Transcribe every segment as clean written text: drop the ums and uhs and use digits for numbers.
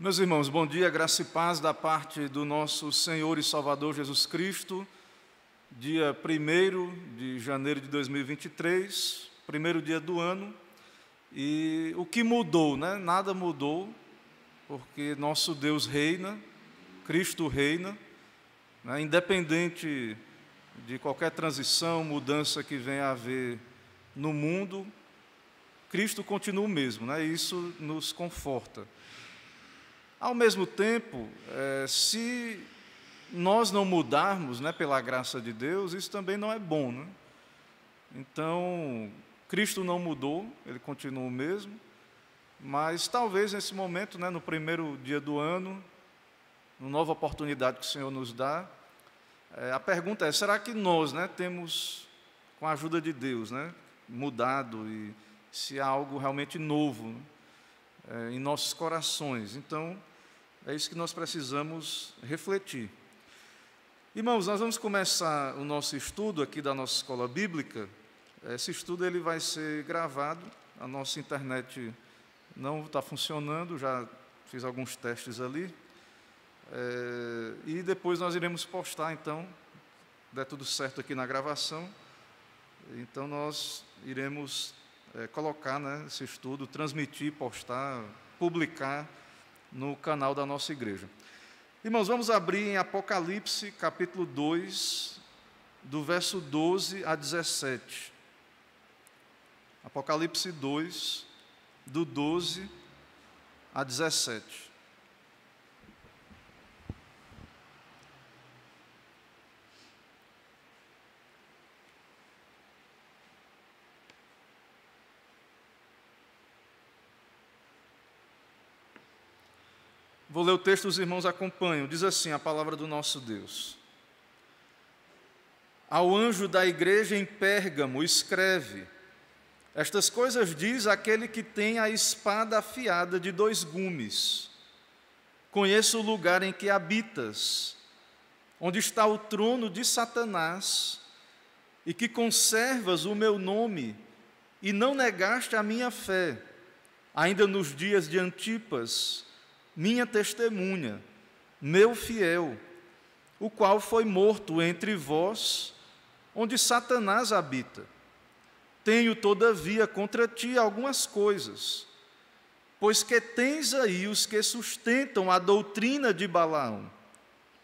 Meus irmãos, bom dia, graça e paz da parte do nosso Senhor e Salvador Jesus Cristo. Dia 1º de janeiro de 2023, primeiro dia do ano. E o que mudou, né? Nada mudou, porque nosso Deus reina, Cristo reina, né? Independente de qualquer transição, mudança que venha a haver no mundo, Cristo continua o mesmo, né? Isso nos conforta. Ao mesmo tempo, se nós não mudarmos, né, pela graça de Deus, isso também não é bom, né? Então, Cristo não mudou, Ele continua o mesmo, mas talvez nesse momento, né, no primeiro dia do ano, uma nova oportunidade que o Senhor nos dá, a pergunta é, será que nós, né, temos, com a ajuda de Deus, né, mudado e se há algo realmente novo, né, em nossos corações? Então, é isso que nós precisamos refletir. Irmãos, nós vamos começar o nosso estudo aqui da nossa escola bíblica. Esse estudo ele vai ser gravado, a nossa internet não está funcionando, já fiz alguns testes ali, e depois nós iremos postar, então, der tudo certo aqui na gravação, então nós iremos colocar, né, esse estudo, transmitir, postar, publicar no canal da nossa igreja. Irmãos, vamos abrir em Apocalipse, capítulo 2, do verso 12 a 17. Apocalipse 2, do 12 a 17. Vou ler o texto, os irmãos acompanham. Diz assim a palavra do nosso Deus. Ao anjo da igreja em Pérgamo, escreve: estas coisas diz aquele que tem a espada afiada de 2 gumes. Conheço o lugar em que habitas, onde está o trono de Satanás, e que conservas o meu nome, e não negaste a minha fé, ainda nos dias de Antipas, minha testemunha, meu fiel, o qual foi morto entre vós, onde Satanás habita. Tenho, todavia, contra ti algumas coisas, pois que tens aí os que sustentam a doutrina de Balaão,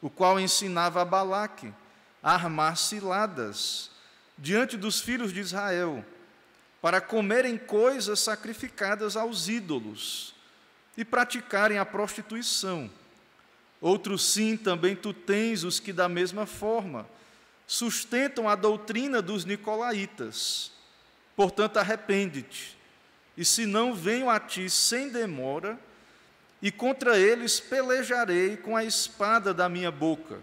o qual ensinava a Balaque a armar ciladas diante dos filhos de Israel, para comerem coisas sacrificadas aos ídolos, e praticarem a prostituição. Outros sim, também tu tens os que da mesma forma sustentam a doutrina dos nicolaítas. Portanto, arrepende-te, e se não venho a ti sem demora, e contra eles pelejarei com a espada da minha boca.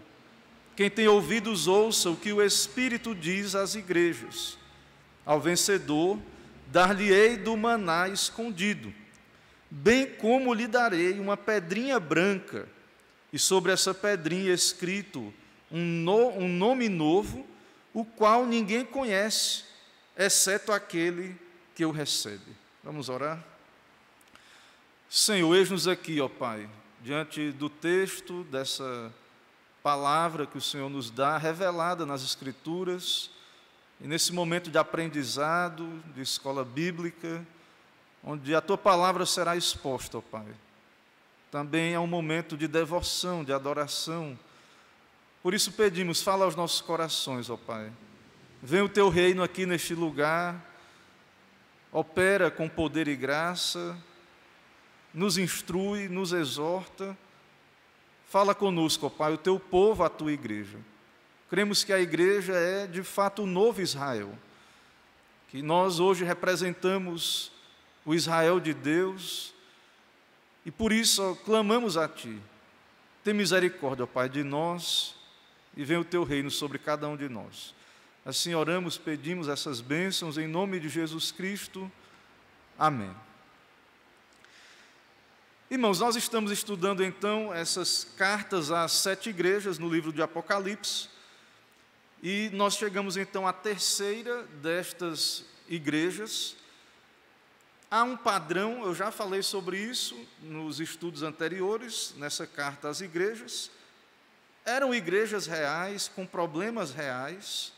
Quem tem ouvidos ouça o que o Espírito diz às igrejas. Ao vencedor, dar-lhe-ei do maná escondido, bem como lhe darei uma pedrinha branca, e sobre essa pedrinha escrito um nome novo, o qual ninguém conhece, exceto aquele que o recebe. Vamos orar? Senhor, eis-nos aqui, ó Pai, diante do texto dessa palavra que o Senhor nos dá, revelada nas Escrituras, e nesse momento de aprendizado, de escola bíblica, onde a Tua palavra será exposta, ó Pai. Também é um momento de devoção, de adoração. Por isso pedimos, fala aos nossos corações, ó Pai. Vem o Teu reino aqui neste lugar, opera com poder e graça, nos instrui, nos exorta. Fala conosco, ó Pai, o Teu povo, a Tua igreja. Cremos que a igreja é, de fato, o novo Israel, que nós hoje representamos o Israel de Deus, e por isso ó, clamamos a Ti. Tem misericórdia, ó Pai, de nós, e venha o Teu reino sobre cada um de nós. Assim oramos, pedimos essas bênçãos em nome de Jesus Cristo. Amém. Irmãos, nós estamos estudando então essas cartas às 7 igrejas no livro de Apocalipse, e nós chegamos então à terceira destas igrejas. Há um padrão, eu já falei sobre isso nos estudos anteriores, nessa carta às igrejas. Eram igrejas reais, com problemas reais.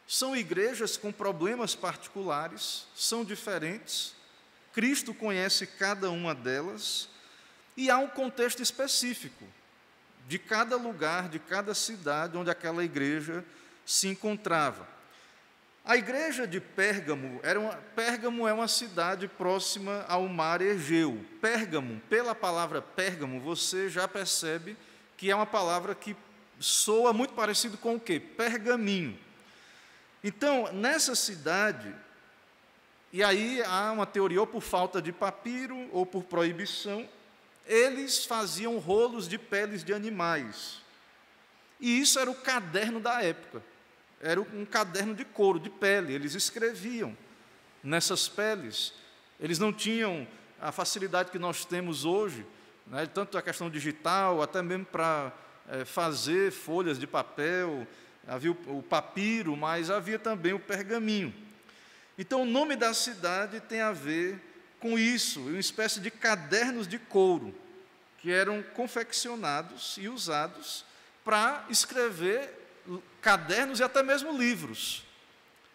São igrejas com problemas particulares, são diferentes. Cristo conhece cada uma delas. E há um contexto específico de cada lugar, de cada cidade onde aquela igreja se encontrava. A igreja de Pérgamo Pérgamo é uma cidade próxima ao mar Egeu. Pérgamo, pela palavra Pérgamo, você já percebe que é uma palavra que soa muito parecido com o quê? Pergaminho. Então, nessa cidade, e aí há uma teoria ou por falta de papiro ou por proibição, eles faziam rolos de peles de animais. E isso era o caderno da época. Era um caderno de couro, de pele. Eles escreviam nessas peles. Eles não tinham a facilidade que nós temos hoje, né, tanto a questão digital, até mesmo para fazer folhas de papel. Havia o papiro, mas havia também o pergaminho. Então, o nome da cidade tem a ver com isso, uma espécie de cadernos de couro, que eram confeccionados e usados para escrever cadernos e até mesmo livros.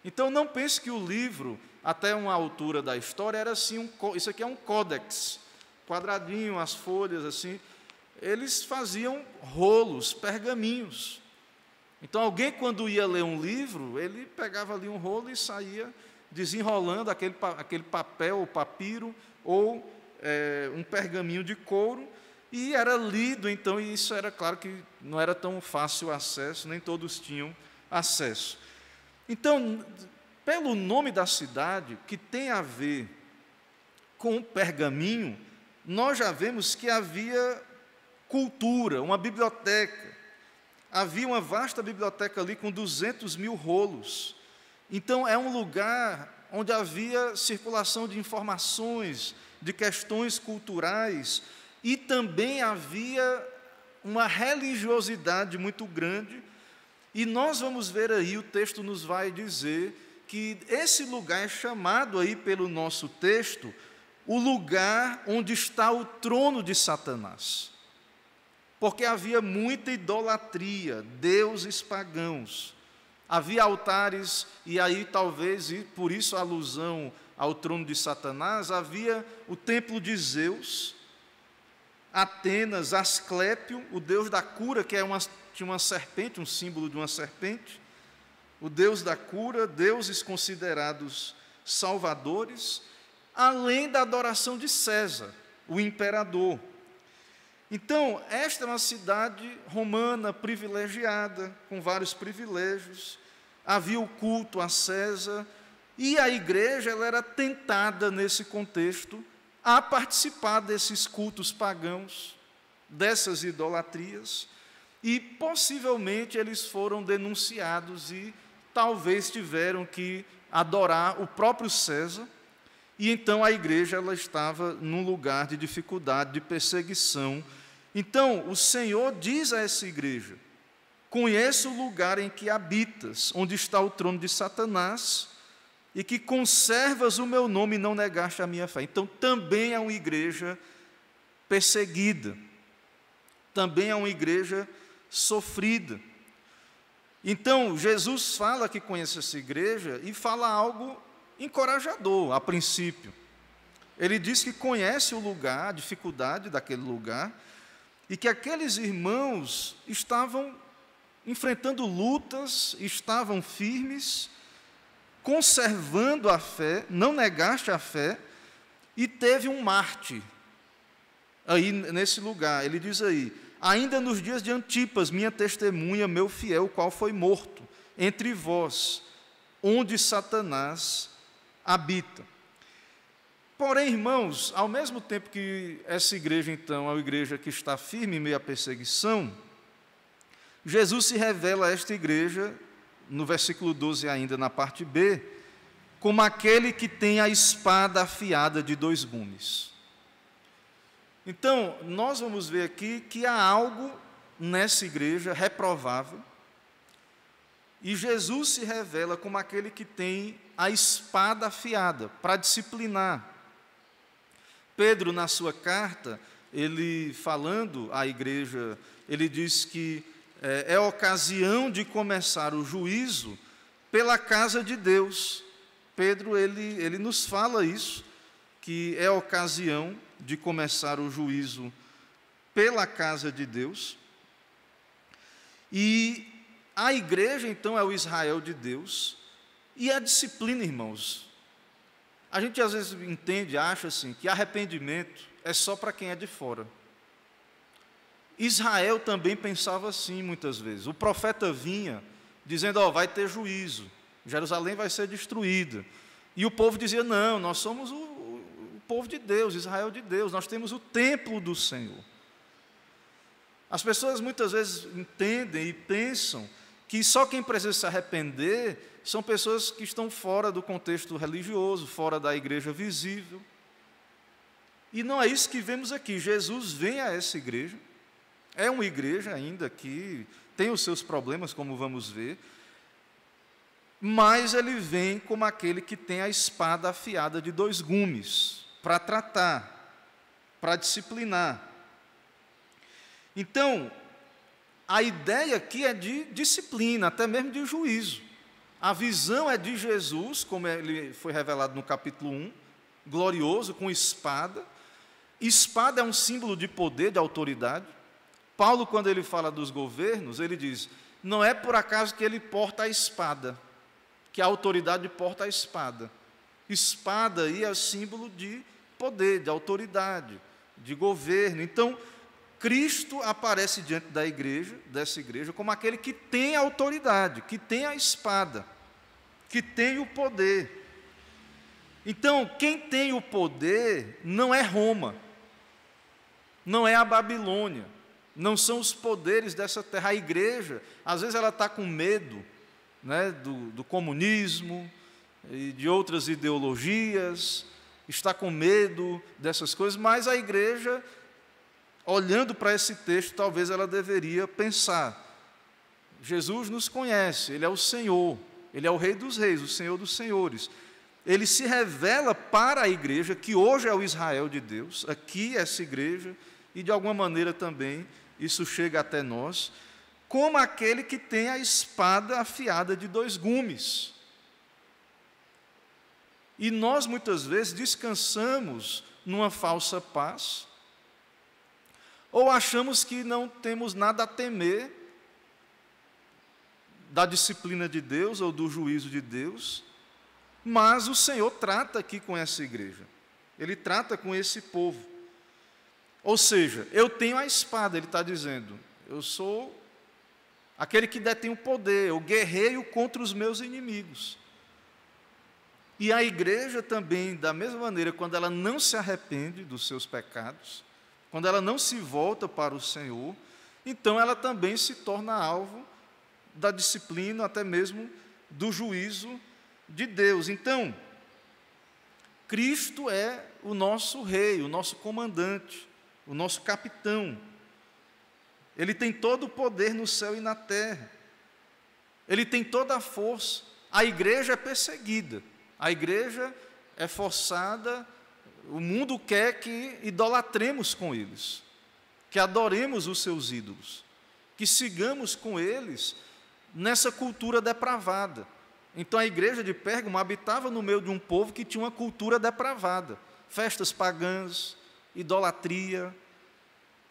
Então, não pense que o livro, até uma altura da história, era assim, isso aqui é um códex, quadradinho, as folhas, assim. Eles faziam rolos, pergaminhos. Então, alguém, quando ia ler um livro, ele pegava ali um rolo e saía desenrolando aquele papel, ou papiro, ou um pergaminho de couro, e era lido, então, e isso era claro que não era tão fácil o acesso, nem todos tinham acesso. Então, pelo nome da cidade, que tem a ver com o pergaminho, nós já vemos que havia cultura, uma biblioteca. Havia uma vasta biblioteca ali com 200 mil rolos. Então, é um lugar onde havia circulação de informações, de questões culturais, e também havia uma religiosidade muito grande. E nós vamos ver aí, o texto nos vai dizer que esse lugar é chamado aí pelo nosso texto o lugar onde está o trono de Satanás. Porque havia muita idolatria, deuses pagãos. Havia altares, e aí talvez, e por isso a alusão ao trono de Satanás, havia o templo de Zeus, Atenas, Asclépio, o deus da cura, que tinha uma serpente, um símbolo de uma serpente, o deus da cura, deuses considerados salvadores, além da adoração de César, o imperador. Então, esta é uma cidade romana privilegiada, com vários privilégios. Havia o culto a César, e a igreja ela era tentada, nesse contexto, a participar desses cultos pagãos, dessas idolatrias, e possivelmente eles foram denunciados e talvez tiveram que adorar o próprio César, e então a igreja ela estava num lugar de dificuldade, de perseguição. Então, o Senhor diz a essa igreja: conheço o lugar em que habitas, onde está o trono de Satanás, e que conservas o meu nome e não negaste a minha fé. Então, também é uma igreja perseguida, também é uma igreja sofrida. Então, Jesus fala que conhece essa igreja e fala algo encorajador, a princípio. Ele diz que conhece o lugar, a dificuldade daquele lugar, e que aqueles irmãos estavam enfrentando lutas, estavam firmes, conservando a fé, não negaste a fé, e teve um mártir aí nesse lugar. Ele diz aí: ainda nos dias de Antipas, minha testemunha, meu fiel, o qual foi morto entre vós, onde Satanás habita. Porém, irmãos, ao mesmo tempo que essa igreja, então, é uma igreja que está firme em meio à perseguição, Jesus se revela a esta igreja, no versículo 12 ainda, na parte B, como aquele que tem a espada afiada de 2 gumes. Então, nós vamos ver aqui que há algo nessa igreja reprovável, E Jesus se revela como aquele que tem a espada afiada para disciplinar. Pedro, na sua carta, ele falando à igreja, ele diz que é ocasião de começar o juízo pela casa de Deus. Pedro, ele nos fala isso, que é ocasião de começar o juízo pela casa de Deus. E a igreja, então, é o Israel de Deus. E a disciplina, irmãos, a gente às vezes entende, acha assim, que arrependimento é só para quem é de fora. Israel também pensava assim muitas vezes. O profeta vinha dizendo, vai ter juízo, Jerusalém vai ser destruída. E o povo dizia, não, nós somos o povo de Deus, Israel de Deus, nós temos o templo do Senhor. As pessoas muitas vezes entendem e pensam que só quem precisa se arrepender são pessoas que estão fora do contexto religioso, fora da igreja visível. E não é isso que vemos aqui. Jesus vem a essa igreja, é uma igreja ainda que tem os seus problemas, como vamos ver, mas ele vem como aquele que tem a espada afiada de 2 gumes, para tratar, para disciplinar. Então, a ideia aqui é de disciplina, até mesmo de juízo. A visão é de Jesus, como ele foi revelado no capítulo 1, glorioso, com espada. Espada é um símbolo de poder, de autoridade. Paulo, quando ele fala dos governos, ele diz, não é por acaso que ele porta a espada, que a autoridade porta a espada. Espada aí é símbolo de poder, de autoridade, de governo. Então, Cristo aparece diante da igreja, dessa igreja, como aquele que tem a autoridade, que tem a espada, que tem o poder. Então, quem tem o poder não é Roma, não é a Babilônia, não são os poderes dessa terra. A igreja, às vezes ela está com medo, né, do comunismo e de outras ideologias, está com medo dessas coisas, mas a igreja, olhando para esse texto, talvez ela deveria pensar, Jesus nos conhece, Ele é o Senhor, Ele é o Rei dos Reis, o Senhor dos Senhores. Ele se revela para a igreja, que hoje é o Israel de Deus, aqui essa igreja, e de alguma maneira também isso chega até nós, como aquele que tem a espada afiada de 2 gumes. E nós muitas vezes descansamos numa falsa paz, ou achamos que não temos nada a temer da disciplina de Deus ou do juízo de Deus, mas o Senhor trata aqui com essa igreja, Ele trata com esse povo. Ou seja, eu tenho a espada, Ele está dizendo, eu sou aquele que detém o poder, eu guerreio contra os meus inimigos. E a igreja também, da mesma maneira, quando ela não se arrepende dos seus pecados, quando ela não se volta para o Senhor, então ela também se torna alvo da disciplina, até mesmo do juízo de Deus. Então, Cristo é o nosso rei, o nosso comandante, o nosso capitão. Ele tem todo o poder no céu e na terra. Ele tem toda a força. A igreja é perseguida, a igreja é forçada. O mundo quer que idolatremos com eles, que adoremos os seus ídolos, que sigamos com eles nessa cultura depravada. Então a igreja de Pérgamo habitava no meio de um povo que tinha uma cultura depravada, festas pagãs, idolatria,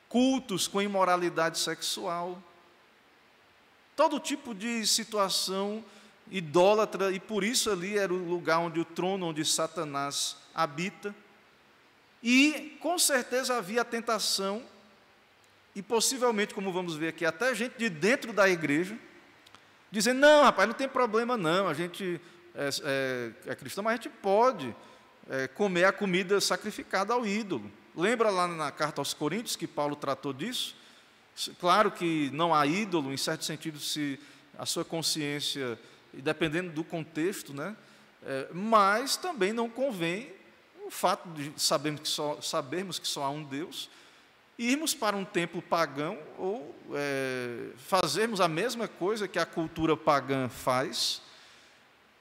cultos com imoralidade sexual, todo tipo de situação idólatra, e por isso ali era o lugar onde o trono, onde Satanás habita. E com certeza havia a tentação, e possivelmente, como vamos ver aqui, até gente de dentro da igreja, dizendo, não, rapaz, não tem problema não, a gente é cristão, mas a gente pode comer a comida sacrificada ao ídolo. Lembra lá na carta aos Coríntios que Paulo tratou disso? Claro que não há ídolo, em certo sentido, se a sua consciência, e dependendo do contexto, né, mas também não convém o fato de sabermos que só há um Deus, irmos para um templo pagão ou fazermos a mesma coisa que a cultura pagã faz,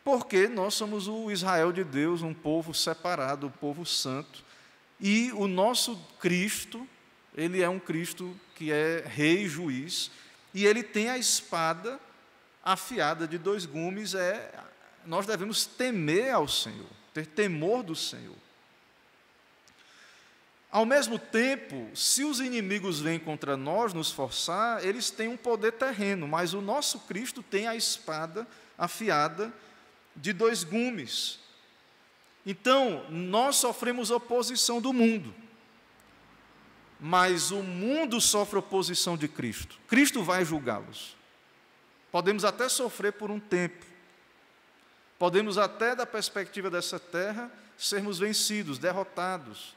porque nós somos o Israel de Deus, um povo separado, um povo santo, e o nosso Cristo, ele é um Cristo que é rei e juiz, e ele tem a espada afiada de 2 gumes. Nós devemos temer ao Senhor, ter temor do Senhor. Ao mesmo tempo, se os inimigos vêm contra nós, nos forçar, eles têm um poder terreno, mas o nosso Cristo tem a espada afiada de 2 gumes. Então, nós sofremos oposição do mundo, mas o mundo sofre oposição de Cristo. Cristo vai julgá-los. Podemos até sofrer por um tempo, podemos até, da perspectiva dessa terra, sermos vencidos, derrotados,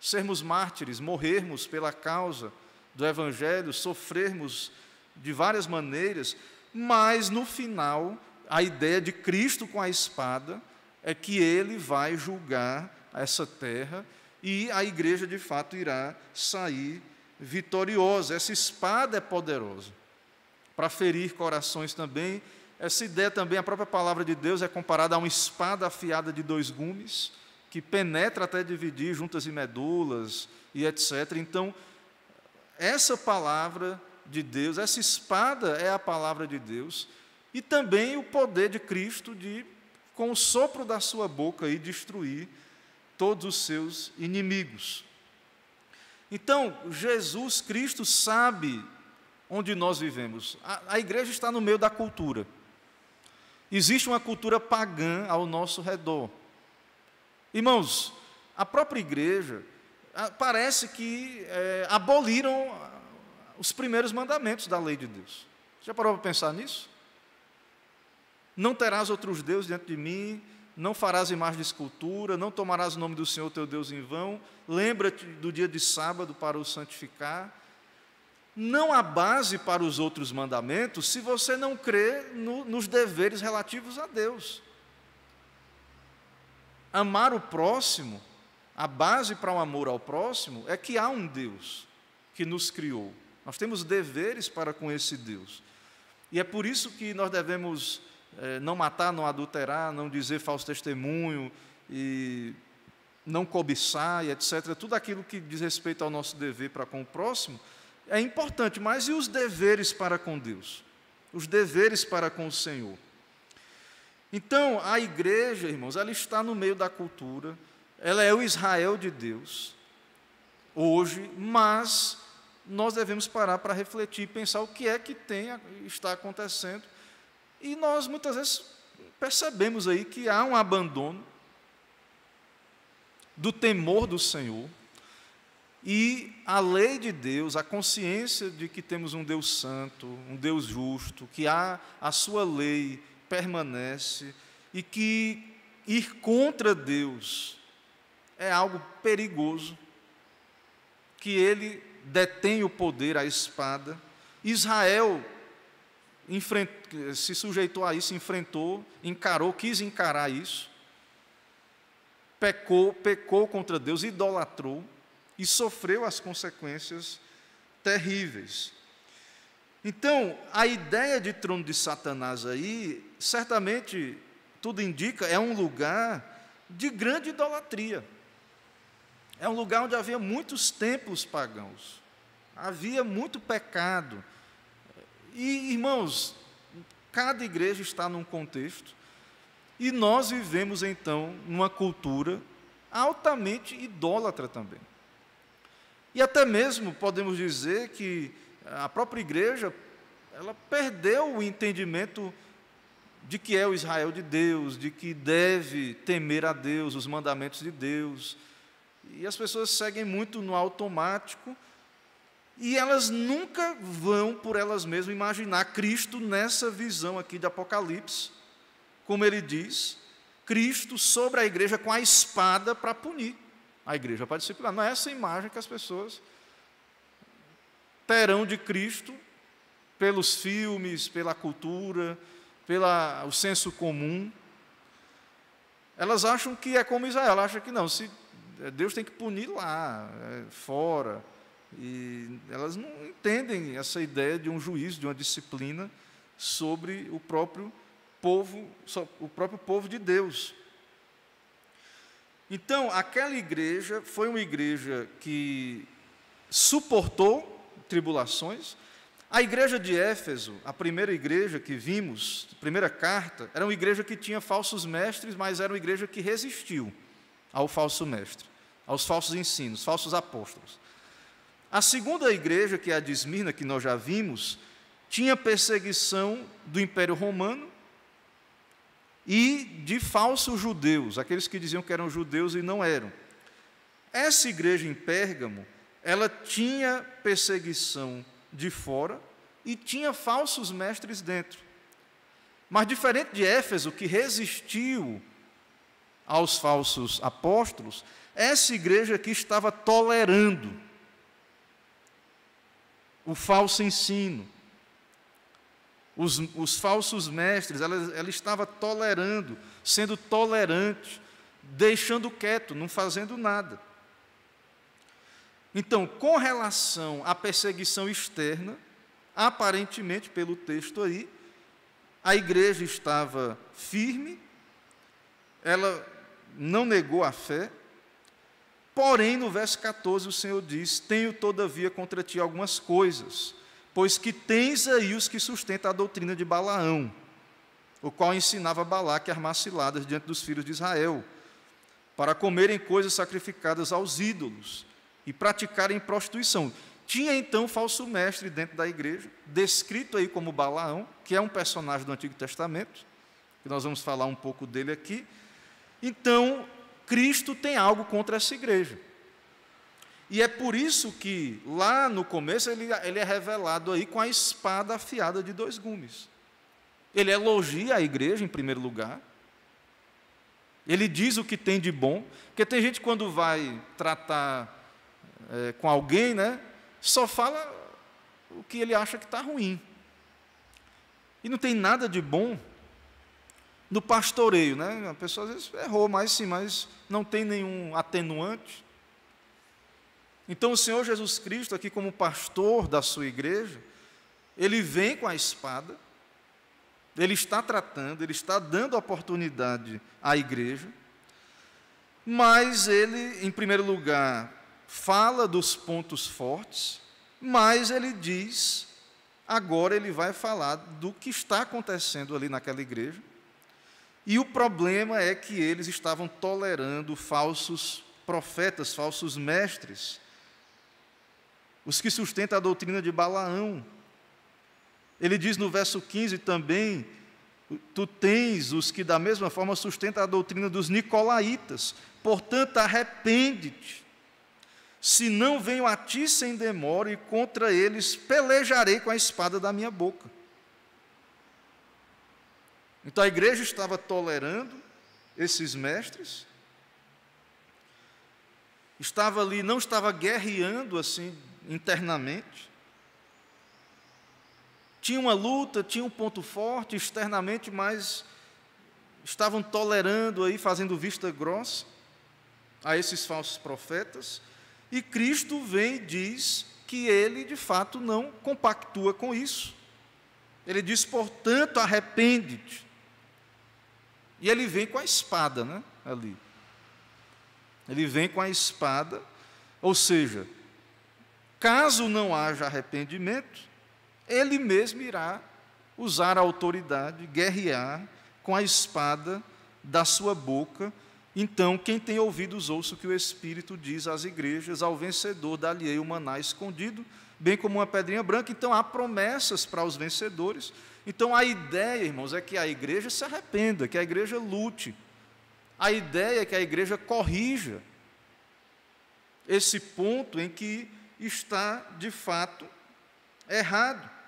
sermos mártires, morrermos pela causa do Evangelho, sofrermos de várias maneiras, mas no final, a ideia de Cristo com a espada é que ele vai julgar essa terra e a igreja de fato irá sair vitoriosa. Essa espada é poderosa para ferir corações também. Essa ideia também, a própria palavra de Deus é comparada a uma espada afiada de 2 gumes, que penetra até dividir juntas e medulas e etc. Então, essa palavra de Deus, essa espada é a palavra de Deus, e também o poder de Cristo de, com o sopro da sua boca, destruir todos os seus inimigos. Então, Jesus Cristo sabe onde nós vivemos. A igreja está no meio da cultura. Existe uma cultura pagã ao nosso redor. Irmãos, a própria igreja parece que aboliram os primeiros mandamentos da lei de Deus. Já parou para pensar nisso? Não terás outros deuses diante de mim, não farás imagem de escultura, não tomarás o nome do Senhor teu Deus em vão, lembra-te do dia de sábado para o santificar. Não há base para os outros mandamentos se você não crê nos deveres relativos a Deus. Amar o próximo, a base para o amor ao próximo é que há um Deus que nos criou. Nós temos deveres para com esse Deus. E é por isso que nós devemos não matar, não adulterar, não dizer falso testemunho, e não cobiçar, e etc. Tudo aquilo que diz respeito ao nosso dever para com o próximo é importante, mas e os deveres para com Deus? Os deveres para com o Senhor? Então, a igreja, irmãos, ela está no meio da cultura, ela é o Israel de Deus, hoje, mas nós devemos parar para refletir e pensar o que é que está acontecendo. E nós, muitas vezes, percebemos aí que há um abandono do temor do Senhor, e a lei de Deus, a consciência de que temos um Deus santo, um Deus justo, que a sua lei permanece, e que ir contra Deus é algo perigoso, que ele detém o poder, a espada. Israel se sujeitou a isso, enfrentou, encarou, quis encarar isso, pecou contra Deus, idolatrou e sofreu as consequências terríveis. Então, a ideia de trono de Satanás aí, certamente, tudo indica, é um lugar de grande idolatria. É um lugar onde havia muitos templos pagãos, havia muito pecado. E, irmãos, cada igreja está num contexto, e nós vivemos, então, numa cultura altamente idólatra também. E até mesmo podemos dizer que a própria igreja, ela perdeu o entendimento de que é o Israel de Deus, de que deve temer a Deus, os mandamentos de Deus. E as pessoas seguem muito no automático, e elas nunca vão, por elas mesmas, imaginar Cristo nessa visão aqui de Apocalipse, como ele diz, Cristo sobre a igreja com a espada para punir a igreja, para disciplinar. Não é essa imagem que as pessoas terão de Cristo pelos filmes, pela cultura, pelo senso comum. Elas acham que é como Israel, elas acham que não, se Deus tem que punir lá, fora, E elas não entendem essa ideia de um juízo, de uma disciplina sobre o próprio povo de Deus. Então, aquela igreja foi uma igreja que suportou tribulações. A igreja de Éfeso, a primeira igreja que vimos, a primeira carta, era uma igreja que tinha falsos mestres, mas era uma igreja que resistiu ao falso mestre, aos falsos ensinos, falsos apóstolos. A segunda igreja, que é a de Esmirna, que nós já vimos, tinha perseguição do Império Romano e de falsos judeus, aqueles que diziam que eram judeus e não eram. Essa igreja em Pérgamo, ela tinha perseguição de fora e tinha falsos mestres dentro. Mas diferente de Éfeso, que resistiu aos falsos apóstolos, essa igreja aqui estava tolerando o falso ensino, os falsos mestres, ela estava tolerando, sendo tolerante, deixando quieto, não fazendo nada. Então, com relação à perseguição externa, aparentemente, pelo texto aí, a igreja estava firme, ela não negou a fé, porém, no verso 14, o Senhor diz: tenho, todavia, contra ti algumas coisas, pois que tens aí os que sustentam a doutrina de Balaão, o qual ensinava Balaque a armar ciladas diante dos filhos de Israel, para comerem coisas sacrificadas aos ídolos e praticarem prostituição. Tinha então falso mestre dentro da igreja, descrito aí como Balaão, que é um personagem do Antigo Testamento, que nós vamos falar um pouco dele aqui. Então, Cristo tem algo contra essa igreja. E é por isso que, lá no começo, ele é revelado aí com a espada afiada de 2 gumes. Ele elogia a igreja, em primeiro lugar. Ele diz o que tem de bom, porque tem gente, quando vai tratar com alguém, né, só fala o que ele acha que está ruim. E não tem nada de bom no pastoreio, né? A pessoa às vezes errou, mas não tem nenhum atenuante. Então, o Senhor Jesus Cristo, aqui como pastor da sua igreja, ele vem com a espada, ele está tratando, ele está dando oportunidade à igreja, mas ele, em primeiro lugar, fala dos pontos fortes, mas ele diz, agora ele vai falar do que está acontecendo ali naquela igreja. E o problema é que eles estavam tolerando falsos profetas, falsos mestres, os que sustentam a doutrina de Balaão. Ele diz no verso 15 também: tu tens os que da mesma forma sustentam a doutrina dos nicolaítas, portanto arrepende-te, se não venho a ti sem demora, e contra eles pelejarei com a espada da minha boca. Então a igreja estava tolerando esses mestres, estava ali, não estava guerreando assim internamente, tinha uma luta, tinha um ponto forte externamente, mas estavam tolerando aí, fazendo vista grossa a esses falsos profetas. E Cristo vem e diz que ele, de fato, não compactua com isso. Ele diz, portanto, arrepende-te. E ele vem com a espada, né, ali. Ele vem com a espada, ou seja, caso não haja arrependimento, ele mesmo irá usar a autoridade, guerrear com a espada da sua boca. Então, quem tem ouvidos, ouça o que o Espírito diz às igrejas: ao vencedor dar-lhe-ei o maná escondido, bem como uma pedrinha branca. Então, há promessas para os vencedores. Então, a ideia, irmãos, é que a igreja se arrependa, que a igreja lute. A ideia é que a igreja corrija esse ponto em que está, de fato, errado.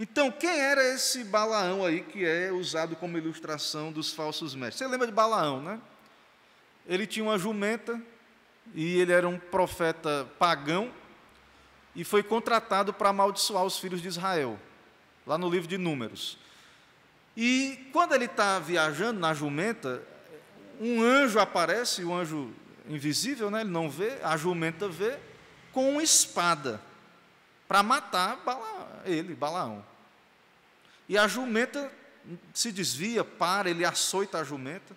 Então, quem era esse Balaão aí que é usado como ilustração dos falsos mestres? Você lembra de Balaão, né? Ele tinha uma jumenta e ele era um profeta pagão e foi contratado para amaldiçoar os filhos de Israel, lá no livro de Números. E quando ele está viajando na jumenta, um anjo aparece, um anjo invisível, né? Ele não vê, a jumenta vê, com uma espada para matar Balaão. E a jumenta se desvia, ele açoita a jumenta.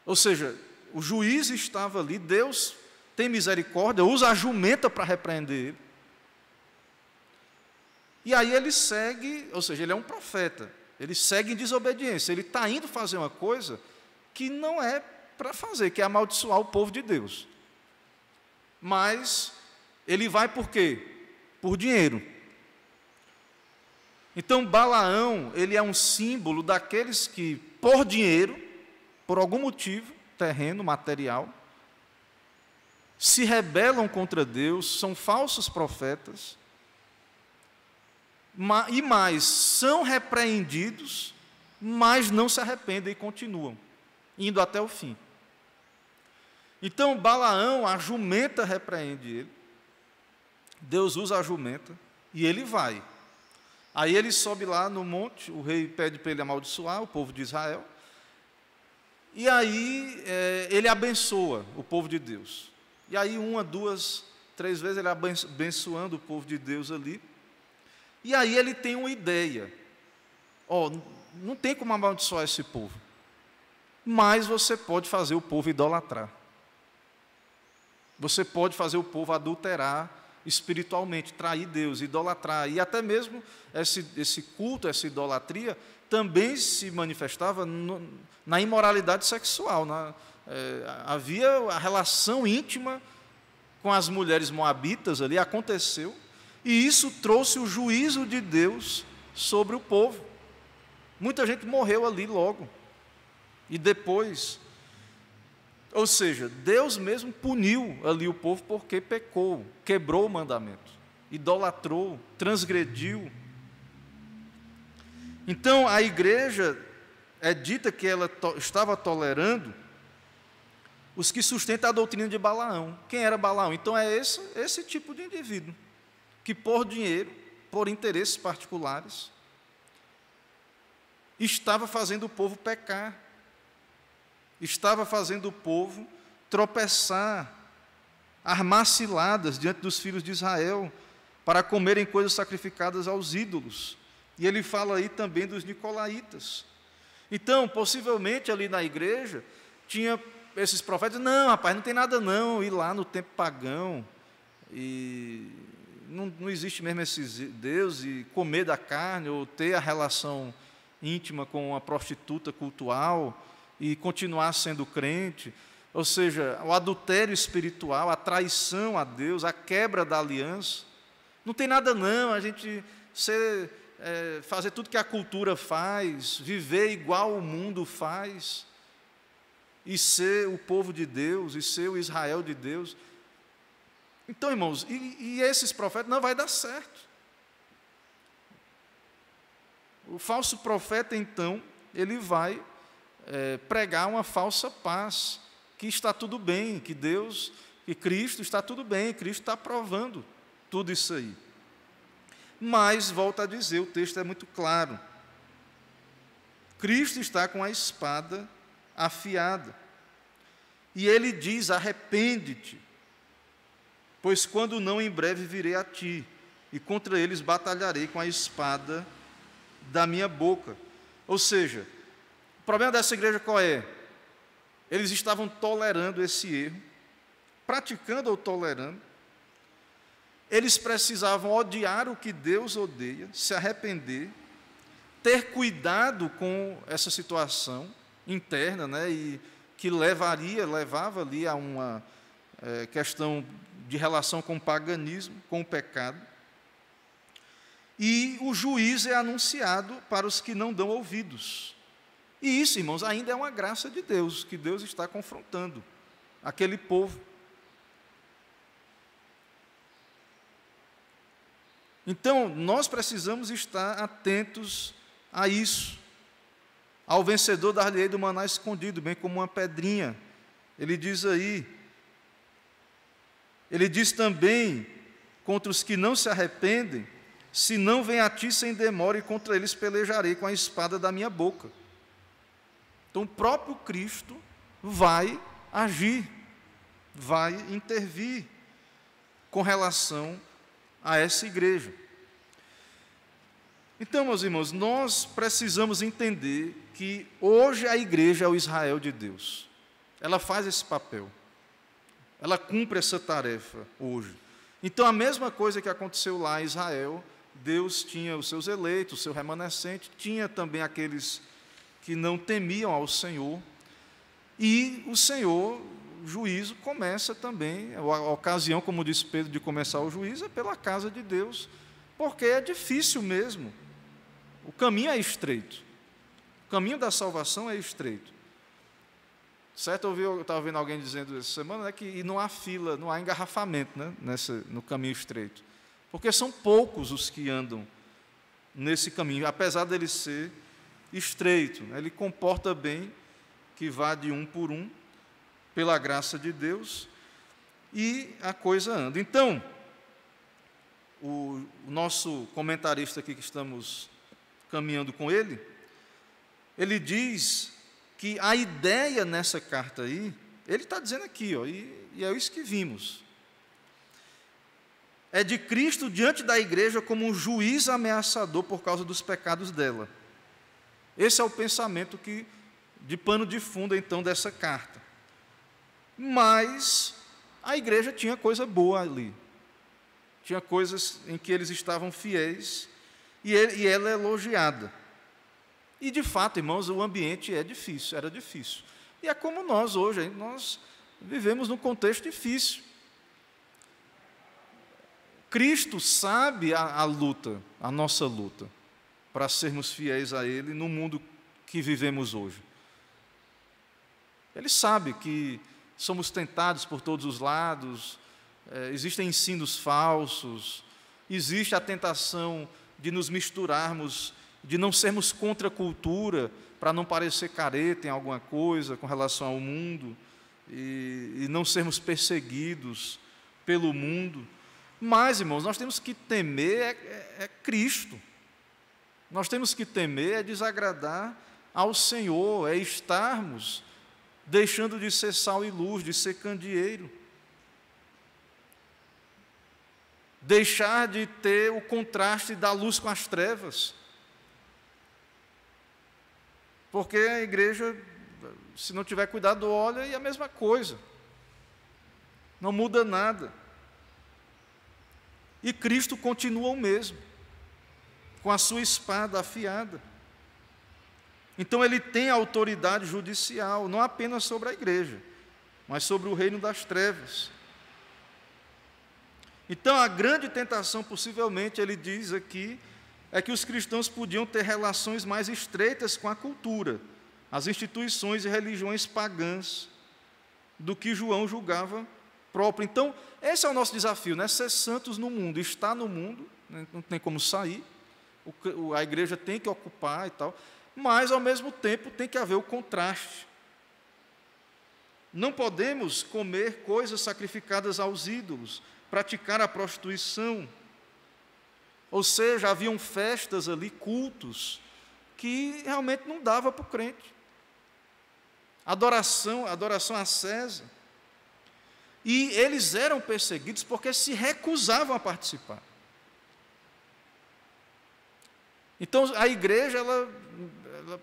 Ou seja, o juiz estava ali, Deus tem misericórdia, usa a jumenta para repreender ele. E aí ele segue, ou seja, ele é um profeta, ele segue em desobediência, ele está indo fazer uma coisa que não é para fazer, que é amaldiçoar o povo de Deus. Mas ele vai por quê? Por dinheiro. Então Balaão, ele é um símbolo daqueles que, por dinheiro, por algum motivo, terreno, material, se rebelam contra Deus, são falsos profetas, e mais, são repreendidos, mas não se arrependem e continuam, indo até o fim. Então Balaão, a jumenta repreende ele, Deus usa a jumenta, e ele vai. Aí ele sobe lá no monte, o rei pede para ele amaldiçoar o povo de Israel, e aí ele abençoa o povo de Deus. E aí 1, 2, 3 vezes ele abençoando o povo de Deus ali. E aí ele tem uma ideia. Não tem como amaldiçoar esse povo, mas você pode fazer o povo idolatrar. Você pode fazer o povo adulterar espiritualmente, trair Deus, idolatrar. E até mesmo esse culto, essa idolatria, também se manifestava na imoralidade sexual. Havia a relação íntima com as mulheres moabitas ali, aconteceu, e isso trouxe o juízo de Deus sobre o povo. Muita gente morreu ali logo. E depois, ou seja, Deus mesmo puniu ali o povo porque pecou, quebrou o mandamento, idolatrou, transgrediu. Então a igreja é dita que ela estava tolerando os que sustentam a doutrina de Balaão. Quem era Balaão? Então é esse tipo de indivíduo, que por dinheiro, por interesses particulares, estava fazendo o povo pecar, estava fazendo o povo tropeçar, armar ciladas diante dos filhos de Israel, para comerem coisas sacrificadas aos ídolos. E ele fala aí também dos nicolaítas. Então, possivelmente ali na igreja, tinha esses profetas, não, rapaz, não tem nada não, ir lá no tempo pagão, e não existe mesmo esse Deus, e comer da carne, ou ter a relação íntima com uma prostituta cultual, e continuar sendo crente. Ou seja, o adultério espiritual, a traição a Deus, a quebra da aliança. Não tem nada não, a gente fazer tudo que a cultura faz, viver igual o mundo faz, e ser o povo de Deus, e ser o Israel de Deus. Então, irmãos, e esses profetas não vai dar certo. O falso profeta, então, ele vai pregar uma falsa paz, que está tudo bem, que Deus, que Cristo está tudo bem, Cristo está provando tudo isso aí. Mas, volto a dizer, o texto é muito claro. Cristo está com a espada afiada. E ele diz: arrepende-te, pois quando não, em breve virei a ti, e contra eles batalharei com a espada da minha boca. Ou seja, o problema dessa igreja qual é? Eles estavam tolerando esse erro, praticando ou tolerando. Eles precisavam odiar o que Deus odeia, se arrepender, ter cuidado com essa situação interna, né, e que levava ali a uma questão de relação com o paganismo, com o pecado. E o juízo é anunciado para os que não dão ouvidos. E isso, irmãos, ainda é uma graça de Deus, que Deus está confrontando aquele povo. Então, nós precisamos estar atentos a isso. Ao vencedor dar-lhe-ei do maná escondido, bem como uma pedrinha. Ele diz aí. Ele diz também, contra os que não se arrependem, se não vem a ti sem demora, e contra eles pelejarei com a espada da minha boca. Então, o próprio Cristo vai agir. vai intervir com relação a essa igreja. Então, meus irmãos, nós precisamos entender que hoje a igreja é o Israel de Deus. Ela faz esse papel. Ela cumpre essa tarefa hoje. Então, a mesma coisa que aconteceu lá em Israel, Deus tinha os seus eleitos, o seu remanescente, tinha também aqueles que não temiam ao Senhor, e o Senhor, o juízo começa também, a ocasião, como diz Pedro, de começar o juízo é pela casa de Deus, porque é difícil mesmo, o caminho é estreito, o caminho da salvação é estreito. Certo? Eu estava vendo alguém dizendo essa semana, né, que não há fila, não há engarrafamento, né, no caminho estreito, porque são poucos os que andam nesse caminho, apesar dele ser estreito, né, ele comporta bem que vá de um por um, pela graça de Deus, e a coisa anda. Então, o nosso comentarista aqui, que estamos caminhando com ele diz que a ideia nessa carta aí, ele está dizendo aqui, ó, e é isso que vimos, é de Cristo diante da igreja como um juiz ameaçador por causa dos pecados dela. Esse é o pensamento de pano de fundo, então, dessa carta. Mas a igreja tinha coisa boa ali, tinha coisas em que eles estavam fiéis, e ela é elogiada. E, de fato, irmãos, o ambiente é difícil, era difícil. E é como nós hoje, nós vivemos num contexto difícil. Cristo sabe a luta, a nossa luta, para sermos fiéis a Ele no mundo que vivemos hoje. Ele sabe que somos tentados por todos os lados, existem ensinos falsos, existe a tentação de nos misturarmos, de não sermos contra a cultura, para não parecer careta em alguma coisa com relação ao mundo, e não sermos perseguidos pelo mundo. Mas, irmãos, nós temos que temer Cristo. Nós temos que temer desagradar ao Senhor, estarmos deixando de ser sal e luz, de ser candeeiro. Deixar de ter o contraste da luz com as trevas. Porque a igreja, se não tiver cuidado, olha e é a mesma coisa. Não muda nada. E Cristo continua o mesmo, com a sua espada afiada. Então ele tem autoridade judicial, não apenas sobre a igreja, mas sobre o reino das trevas. Então a grande tentação, possivelmente, ele diz aqui, é que os cristãos podiam ter relações mais estreitas com a cultura, as instituições e religiões pagãs, do que João julgava próprio. Então, esse é o nosso desafio, né? Ser santos no mundo, estar no mundo, né? Não tem como sair, a igreja tem que ocupar e tal, mas, ao mesmo tempo, tem que haver o contraste. Não podemos comer coisas sacrificadas aos ídolos, praticar a prostituição. Ou seja, haviam festas ali, cultos, que realmente não dava para o crente. Adoração a César. E eles eram perseguidos porque se recusavam a participar. Então, a igreja, ela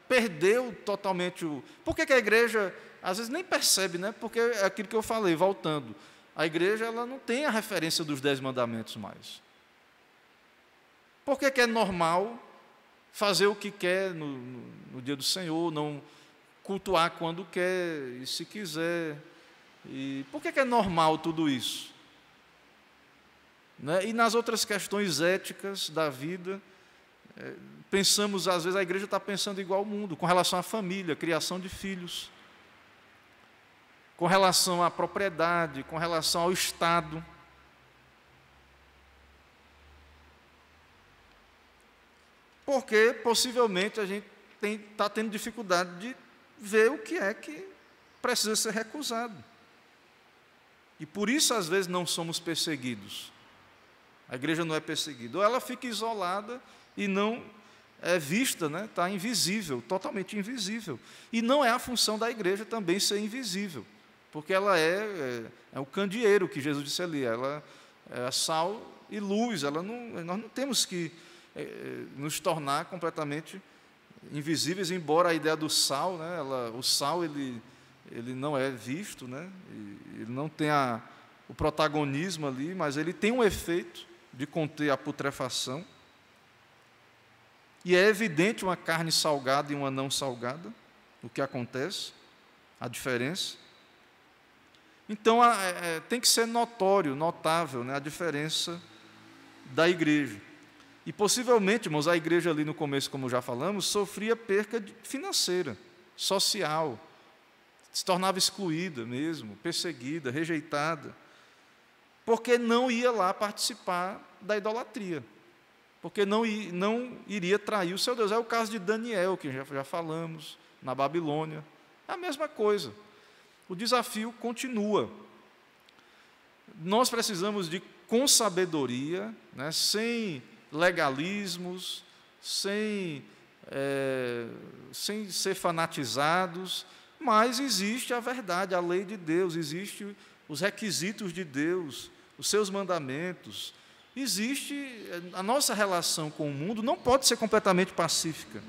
perdeu totalmente o... Por que a igreja, às vezes, nem percebe, né? Porque é aquilo que eu falei, voltando. A igreja, ela não tem a referência dos 10 mandamentos mais. Por que é normal fazer o que quer no dia do Senhor, não cultuar quando quer e se quiser? E por que é normal tudo isso? Né? E nas outras questões éticas da vida, pensamos, às vezes, a igreja está pensando igual ao mundo, com relação à família, criação de filhos, com relação à propriedade, com relação ao Estado. Porque, possivelmente, a gente está tendo dificuldade de ver o que é que precisa ser recusado. E por isso, às vezes, não somos perseguidos. A igreja não é perseguida. Ou ela fica isolada e não é vista, né? Está invisível, totalmente invisível. E não é a função da igreja também ser invisível. porque ela é o candeeiro que Jesus disse ali, ela é sal e luz, nós não temos que nos tornar completamente invisíveis, embora a ideia do sal, né, o sal ele não é visto, né, ele não tem o protagonismo ali, mas ele tem um efeito de conter a putrefação. E é evidente uma carne salgada e uma não salgada, o que acontece, a diferença. Então, tem que ser notável, né, a diferença da igreja. E, possivelmente, irmãos, a igreja ali no começo, como já falamos, sofria perca financeira, social, se tornava excluída mesmo, perseguida, rejeitada, porque não ia lá participar da idolatria, porque não iria trair o seu Deus. É o caso de Daniel, que já falamos, na Babilônia, é a mesma coisa. O desafio continua. Nós precisamos de, com sabedoria, né, sem legalismos, sem ser fanatizados, mas existe a verdade, a lei de Deus, existem os requisitos de Deus, os seus mandamentos. Existe a nossa relação com o mundo, não pode ser completamente pacífica.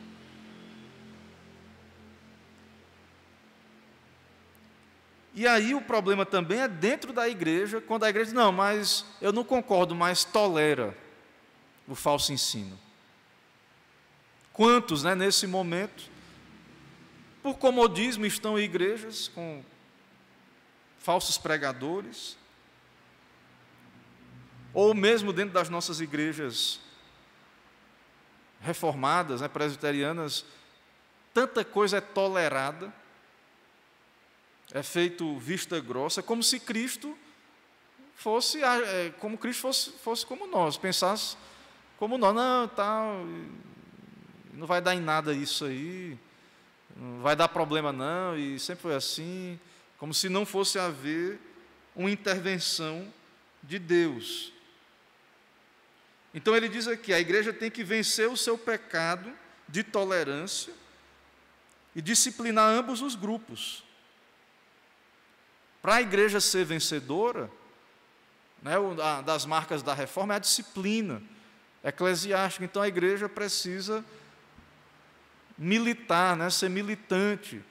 E aí o problema também é dentro da igreja, quando a igreja diz, não, mas eu não concordo, mas tolera o falso ensino. Quantos, né, nesse momento, por comodismo, estão em igrejas com falsos pregadores, ou mesmo dentro das nossas igrejas reformadas, né, presbiterianas, tanta coisa é tolerada, é feito vista grossa, como se Cristo fosse como nós, pensasse como nós, não, tal, não vai dar em nada isso aí, não vai dar problema não, e sempre foi assim, como se não fosse haver uma intervenção de Deus. Então ele diz aqui, a igreja tem que vencer o seu pecado de tolerância e disciplinar ambos os grupos. Para a igreja ser vencedora, né, das marcas da reforma é a disciplina eclesiástica. Então a igreja precisa militar, né, ser militante.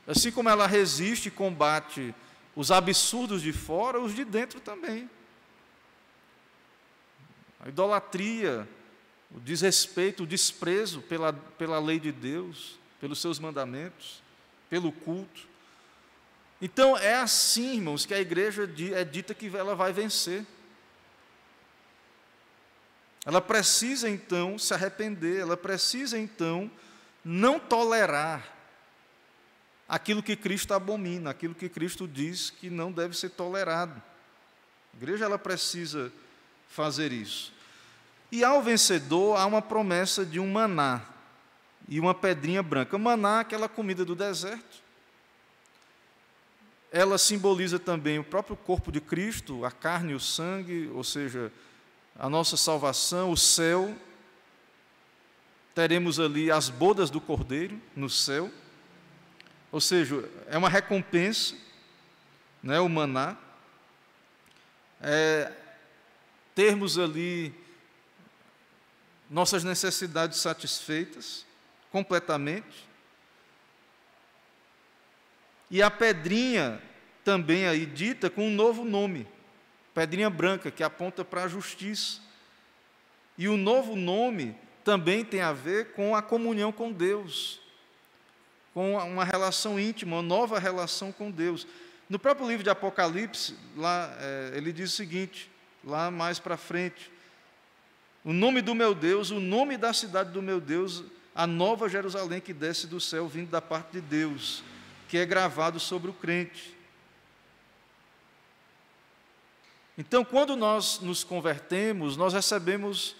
Assim como ela resiste e combate os absurdos de fora, os de dentro também. A idolatria, o desrespeito, o desprezo pela lei de Deus, pelos seus mandamentos, pelo culto. Então, é assim, irmãos, que a igreja é dita que ela vai vencer. Ela precisa, então, se arrepender, ela precisa, então, não tolerar aquilo que Cristo abomina, aquilo que Cristo diz que não deve ser tolerado. A igreja, ela precisa fazer isso. E ao vencedor, há uma promessa de um maná e uma pedrinha branca. O maná, aquela comida do deserto. Ela simboliza também o próprio corpo de Cristo, a carne e o sangue, ou seja, a nossa salvação, o céu. Teremos ali as bodas do Cordeiro no céu, ou seja, é uma recompensa, né, o maná. Termos ali nossas necessidades satisfeitas completamente. E a pedrinha também aí dita com um novo nome, pedrinha branca, que aponta para a justiça. E o novo nome também tem a ver com a comunhão com Deus, com uma relação íntima, uma nova relação com Deus. No próprio livro de Apocalipse, lá ele diz o seguinte, lá mais para frente, o nome do meu Deus, o nome da cidade do meu Deus, a nova Jerusalém que desce do céu, vindo da parte de Deus, que é gravado sobre o crente. Então, quando nós nos convertemos, nós recebemos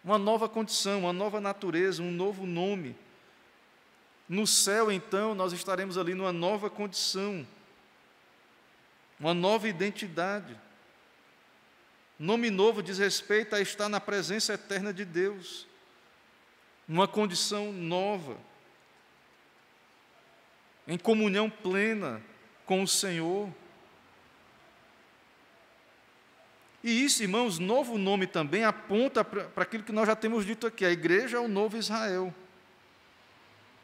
uma nova condição, uma nova natureza, um novo nome. No céu, então, nós estaremos ali numa nova condição, uma nova identidade. Nome novo diz respeito a estar na presença eterna de Deus, numa condição nova, em comunhão plena com o Senhor. E isso, irmãos, novo nome também aponta para aquilo que nós já temos dito aqui: a igreja é o novo Israel.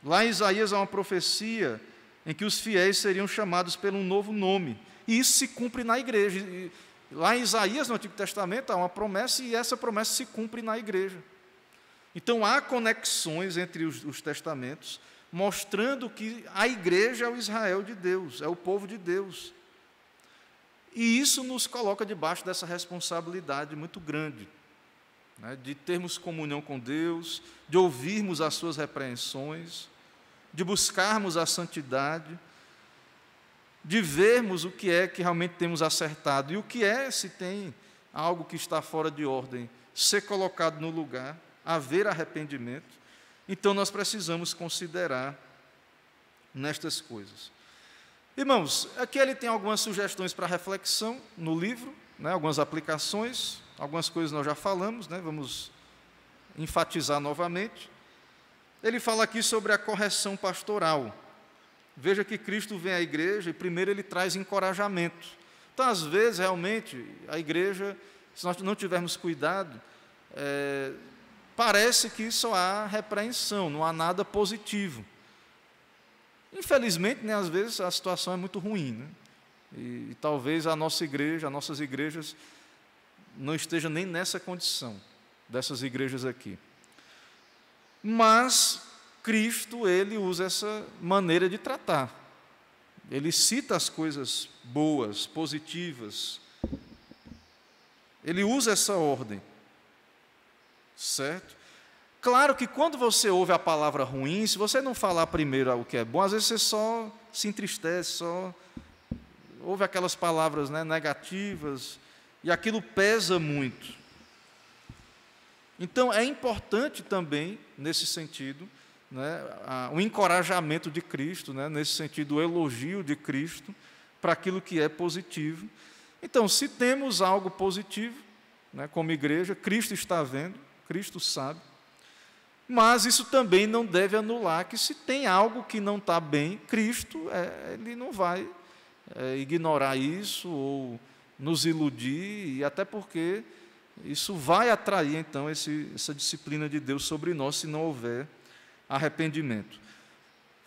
Lá em Isaías há uma profecia em que os fiéis seriam chamados pelo um novo nome, e isso se cumpre na igreja. E lá em Isaías, no Antigo Testamento, há uma promessa, e essa promessa se cumpre na igreja. Então há conexões entre os testamentos, mostrando que a igreja é o Israel de Deus, é o povo de Deus. E isso nos coloca debaixo dessa responsabilidade muito grande, né, de termos comunhão com Deus, de ouvirmos as suas repreensões, de buscarmos a santidade, de vermos o que é que realmente temos acertado e o que é, se tem algo que está fora de ordem, ser colocado no lugar, haver arrependimento. Então nós precisamos considerar nestas coisas. Irmãos, aqui ele tem algumas sugestões para reflexão no livro, né, algumas aplicações, algumas coisas nós já falamos, né, vamos enfatizar novamente. Ele fala aqui sobre a correção pastoral. Veja que Cristo vem à igreja e primeiro ele traz encorajamento. Então, às vezes, realmente, a igreja, se nós não tivermos cuidado, parece que só há repreensão, não há nada positivo. Infelizmente, né, às vezes a situação é muito ruim, né? E talvez a nossa igreja, as nossas igrejas, não estejam nem nessa condição, dessas igrejas aqui. Mas Cristo, ele usa essa maneira de tratar. Ele cita as coisas boas, positivas. Ele usa essa ordem, certo? Claro que quando você ouve a palavra ruim, se você não falar primeiro o que é bom, às vezes você só se entristece, só ouve aquelas palavras, né, negativas, e aquilo pesa muito. Então, é importante também, nesse sentido, né, o encorajamento de Cristo, né, nesse sentido, o elogio de Cristo para aquilo que é positivo. Então, se temos algo positivo, né, como igreja, Cristo está vendo, Cristo sabe, mas isso também não deve anular que se tem algo que não está bem, Cristo, ele não vai ignorar isso ou nos iludir, e até porque isso vai atrair, então, essa disciplina de Deus sobre nós, se não houver arrependimento.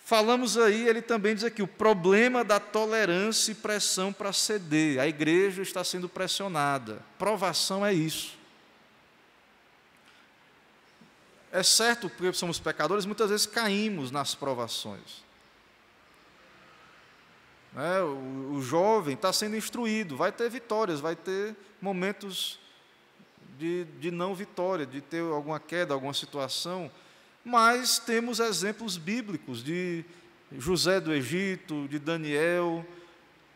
Falamos aí, ele também diz aqui, o problema da tolerância e pressão para ceder. A igreja está sendo pressionada. Provação é isso. É certo, porque somos pecadores, muitas vezes caímos nas provações. O jovem está sendo instruído, vai ter vitórias, vai ter momentos de não vitória, de ter alguma queda, alguma situação, mas temos exemplos bíblicos de José do Egito, de Daniel.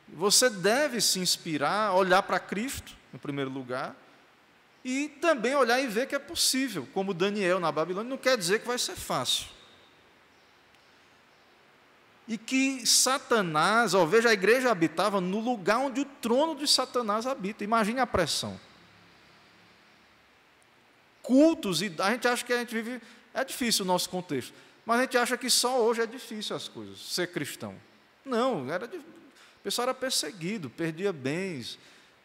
Você deve se inspirar, olhar para Cristo, em primeiro lugar, e também olhar e ver que é possível, como Daniel na Babilônia. Não quer dizer que vai ser fácil. E que Satanás, veja, a igreja habitava no lugar onde o trono de Satanás habita. Imagine a pressão. Cultos, e a gente acha que a gente vive... É difícil o nosso contexto, mas a gente acha que só hoje é difícil as coisas, ser cristão. Não, o pessoal era perseguido, perdia bens,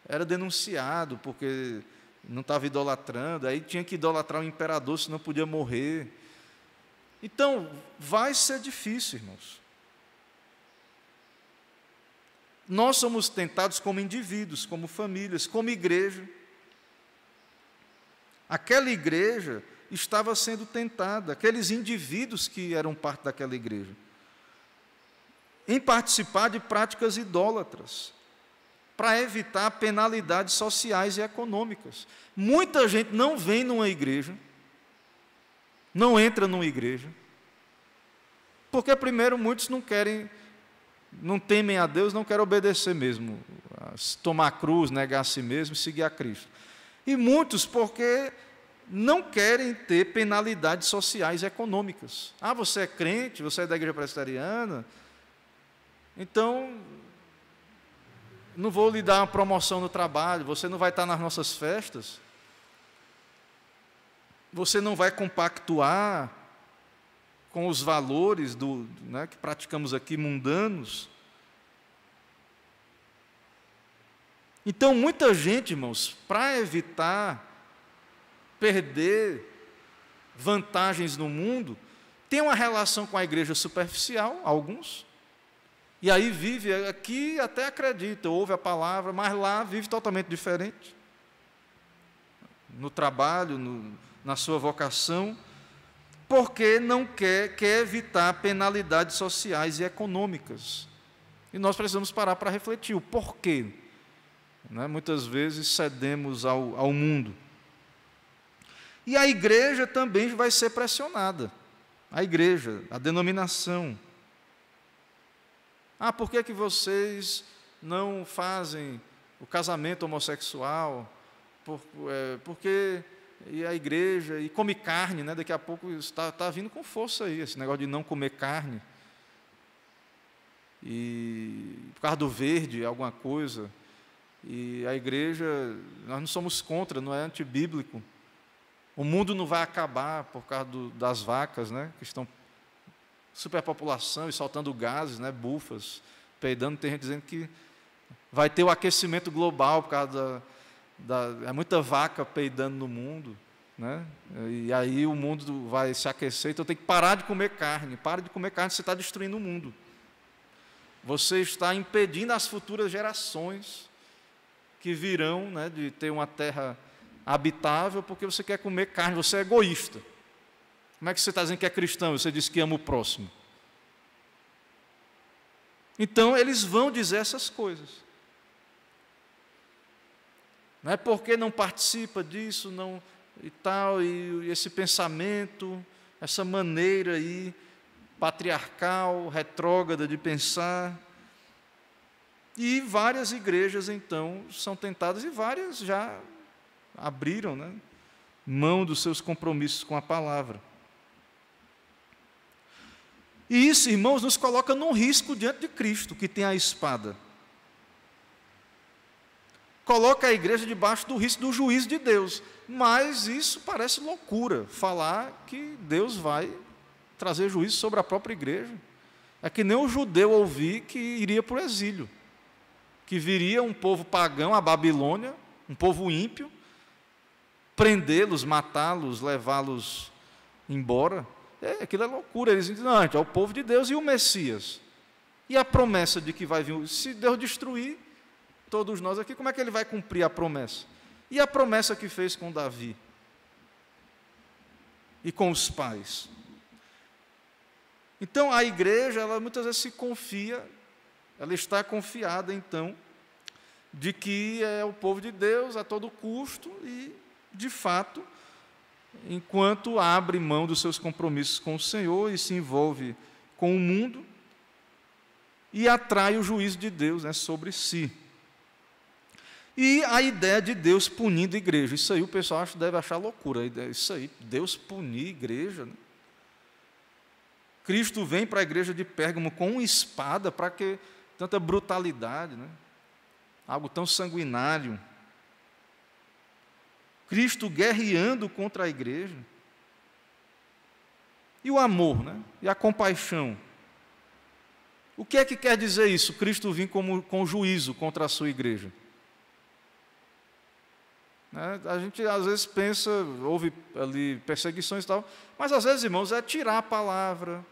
era denunciado porque não estava idolatrando, aí tinha que idolatrar o imperador, senão podia morrer. Então, vai ser difícil, irmãos. Nós somos tentados como indivíduos, como famílias, como igreja. Aquela igreja estava sendo tentada, aqueles indivíduos que eram parte daquela igreja, em participar de práticas idólatras, para evitar penalidades sociais e econômicas. Muita gente não vem numa igreja, não entra numa igreja, porque primeiro muitos não querem, não temem a Deus, não querem obedecer mesmo, tomar a cruz, negar a si mesmo e seguir a Cristo. E muitos porque não querem ter penalidades sociais e econômicas. Ah, você é crente, você é da igreja presbiteriana, então não vou lhe dar uma promoção no trabalho, você não vai estar nas nossas festas, você não vai compactuar com os valores que praticamos aqui, mundanos. Então, muita gente, irmãos, para evitar perder vantagens no mundo, tem uma relação com a igreja superficial, alguns, e aí vive aqui, até acredita, ouve a palavra, mas lá vive totalmente diferente. No trabalho, na sua vocação, porque não quer evitar penalidades sociais e econômicas. E nós precisamos parar para refletir o porquê. Muitas vezes cedemos ao mundo. E a igreja também vai ser pressionada. A igreja, a denominação. Por que vocês não fazem o casamento homossexual? Porque e a igreja, e come carne, daqui a pouco está vindo com força aí, esse negócio de não comer carne. E por causa do verde, alguma coisa. E a igreja, nós não somos contra, não é antibíblico. O mundo não vai acabar por causa das vacas, que estão superpopulação e soltando gases, bufas, peidando. Tem gente dizendo que vai ter o aquecimento global por causa é muita vaca peidando no mundo, e aí o mundo vai se aquecer, então tem que parar de comer carne. Para de comer carne, você está destruindo o mundo. Você está impedindo as futuras gerações que virão, de ter uma terra habitável, porque você quer comer carne, você é egoísta. Como é que você está dizendo que é cristão? Você diz que ama o próximo. Então, eles vão dizer essas coisas. Não é porque não participa disso, não, e tal, e esse pensamento, essa maneira aí, patriarcal, retrógrada de pensar. E várias igrejas, então, são tentadas, e várias já abriram, mão dos seus compromissos com a palavra. E isso, irmãos, nos coloca num risco diante de Cristo, que tem a espada. Coloca a igreja debaixo do risco do juízo de Deus. Mas isso parece loucura, falar que Deus vai trazer juízo sobre a própria igreja. É que nem o judeu ouvir que iria para o exílio, que viria um povo pagão, a Babilônia, um povo ímpio, prendê-los, matá-los, levá-los embora. Aquilo é loucura. Eles dizem, não, é o povo de Deus e o Messias. E a promessa de que vai vir, se Deus destruir todos nós aqui, como é que ele vai cumprir a promessa? E a promessa que fez com Davi? E com os pais? Então, a igreja, ela muitas vezes se confia, ela está confiada, então, de que é o povo de Deus a todo custo e, de fato, enquanto abre mão dos seus compromissos com o Senhor e se envolve com o mundo e atrai o juízo de Deus sobre si. E a ideia de Deus punindo a igreja, isso aí o pessoal deve achar loucura, isso aí, Deus punir a igreja. Cristo vem para a igreja de Pérgamo com uma espada, para que tanta brutalidade, algo tão sanguinário. Cristo guerreando contra a igreja. E o amor, e a compaixão. O que é que quer dizer isso? Cristo vir com juízo contra a sua igreja. A gente às vezes pensa, houve ali perseguições e tal, mas às vezes, irmãos, é tirar a palavra,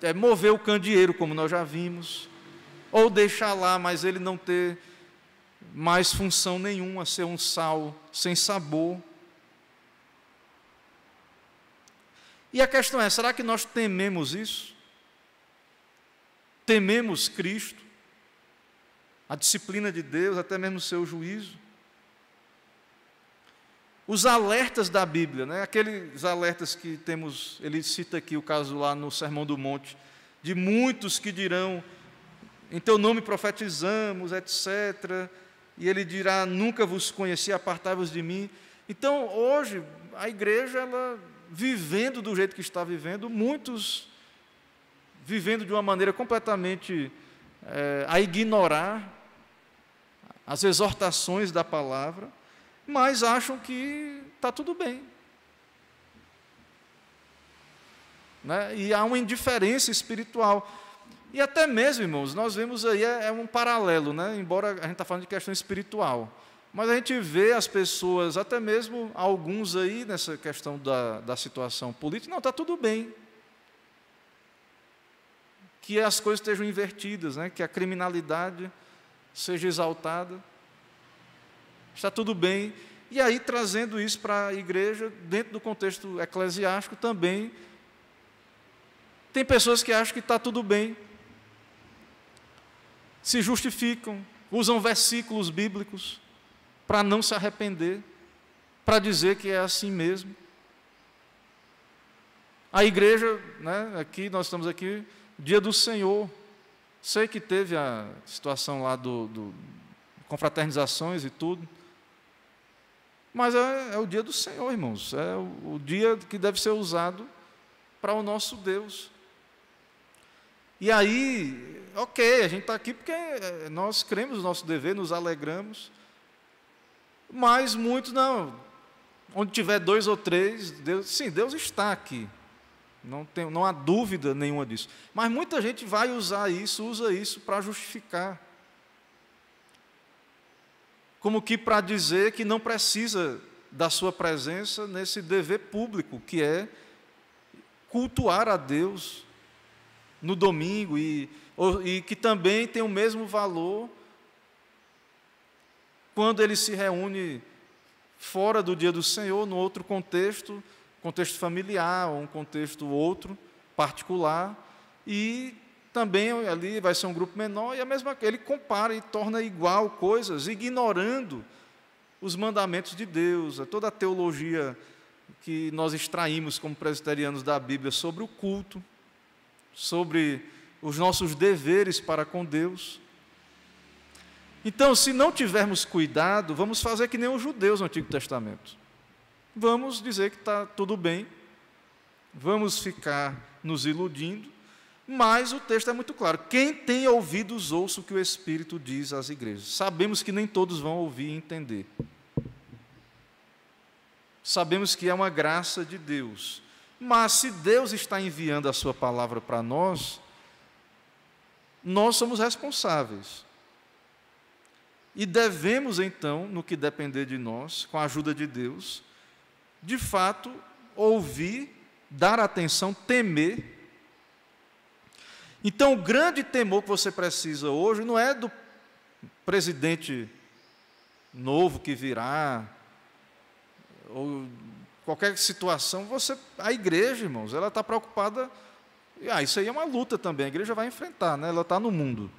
é mover o candeeiro, como nós já vimos, ou deixar lá, mas ele não ter mais função nenhuma, ser um sal sem sabor. E a questão é, será que nós tememos isso? Tememos Cristo, a disciplina de Deus, até mesmo o seu juízo? Os alertas da Bíblia, aqueles alertas que temos, ele cita aqui o caso lá no Sermão do Monte, de muitos que dirão, em teu nome profetizamos, etc., e ele dirá, nunca vos conheci, apartai-vos de mim. Então, hoje, a igreja, ela vivendo do jeito que está vivendo, muitos vivendo de uma maneira completamente a ignorar as exortações da palavra, mas acham que está tudo bem. E há uma indiferença espiritual. E até mesmo, irmãos, nós vemos aí, é um paralelo, né? Embora a gente está falando de questão espiritual. Mas a gente vê as pessoas, até mesmo alguns aí, nessa questão da situação política, não, está tudo bem. Que as coisas estejam invertidas, né? Que a criminalidade seja exaltada. Está tudo bem. E aí, trazendo isso para a igreja, dentro do contexto eclesiástico também, tem pessoas que acham que está tudo bem, se justificam, usam versículos bíblicos para não se arrepender, para dizer que é assim mesmo. A igreja, né, aqui, nós estamos aqui, dia do Senhor. Sei que teve a situação lá do confraternizações e tudo, mas é o dia do Senhor, irmãos. É o dia que deve ser usado para o nosso Deus. E aí, ok, a gente está aqui porque nós cremos no nosso dever, nos alegramos, mas muitos não. Onde tiver 2 ou 3, Deus, sim, Deus está aqui. Não há dúvida nenhuma disso. Mas muita gente vai usar isso, usa isso para justificar. Como que para dizer que não precisa da sua presença nesse dever público, que é cultuar a Deus no domingo, e que também tem o mesmo valor quando ele se reúne fora do dia do Senhor, no outro contexto familiar, ou um contexto outro, particular, e também ali vai ser um grupo menor, e a mesma coisa, ele compara e torna igual coisas, ignorando os mandamentos de Deus, toda a teologia que nós extraímos como presbiterianos da Bíblia sobre o culto, sobre os nossos deveres para com Deus. Então, se não tivermos cuidado, vamos fazer que nem os judeus no Antigo Testamento. Vamos dizer que está tudo bem, vamos ficar nos iludindo, mas o texto é muito claro. Quem tem ouvidos, ouça o que o Espírito diz às igrejas. Sabemos que nem todos vão ouvir e entender. Sabemos que é uma graça de Deus. Mas se Deus está enviando a sua palavra para nós, nós somos responsáveis. E devemos, então, no que depender de nós, com a ajuda de Deus, de fato, ouvir, dar atenção, temer. Então, o grande temor que você precisa hoje não é do presidente novo que virá, ou qualquer situação. A igreja, irmãos, ela está preocupada. Isso aí é uma luta também, a igreja vai enfrentar, né? Ela está no mundo.